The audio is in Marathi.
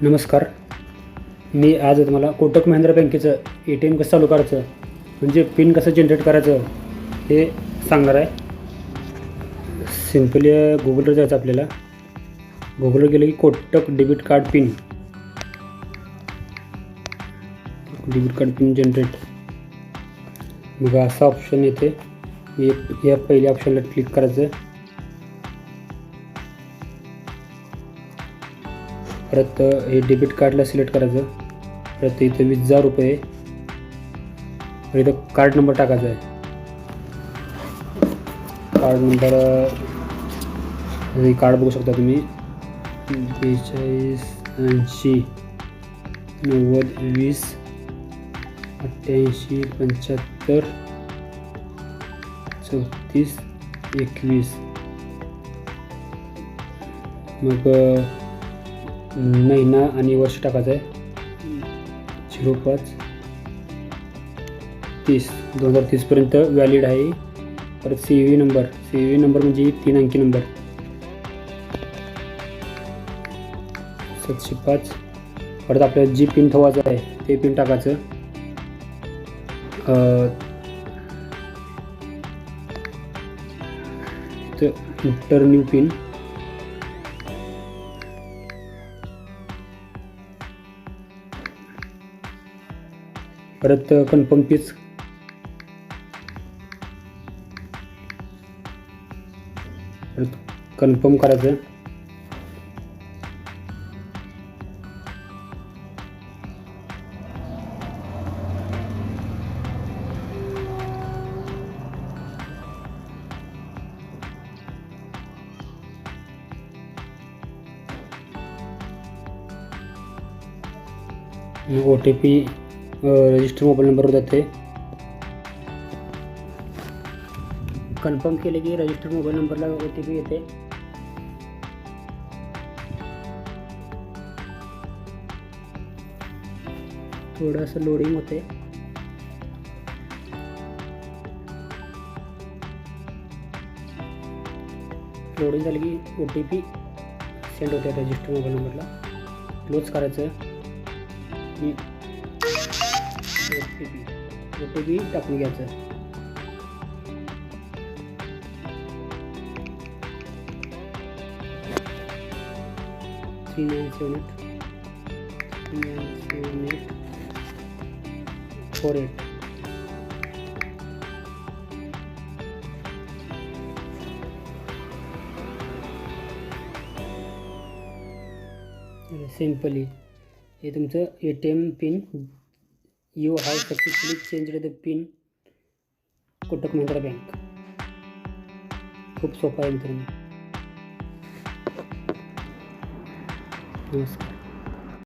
नमस्कार. मी आज तुम्हाला कोटक महिंद्रा बँकेचं ATM कसं चालू करायचं म्हणजे पिन कसं जनरेट करायचं हे सांगणार आहे. सिम्पली गुगलवर जायचं आपल्याला. गुगलवर गेलं की Kotak debit card pin generate, मग असा ऑप्शन येते. या पहिल्या ऑप्शनला क्लिक करायचं. परत हे डेबिट कार्डला सिलेक्ट करायचं. परत इथं 20,000 रुपये, इथं कार्ड नंबर टाकायचा आहे. कार्ड नंबर कार्ड बघू शकता तुम्ही 42 80 90 20 88 75 34 21. मग महिना आणि वर्ष टाकायचं आहे 05/30 2030 व्हॅलिड आहे. परत CVV नंबर म्हणजे 3 अंकी नंबर 705. परत आपल्याला जी पिन ठेवायचं आहे ते पिन टाकायचं. Inter new pin. परत कन्फर्म पीच. परत कन्फर्म करायचं. OTP रजिस्टर मोबाईल नंबरवर जाते. कन्फर्म केले की रजिस्टर मोबाईल नंबरला OTP येते. थोडंसं लोडिंग होते. लोडिंग झाली की OTP सेंड होते रजिस्टर मोबाईल नंबरला. क्लोज करायचं. OTP टाकून घ्यायचं. थ्री नाईन सेवन एट 48. सिंपली हे तुमचं ATM pin. You have successfully changed the pin Kotak Mahindra bank. खूप सोपं आहे मित्रांनो. नमस्कार.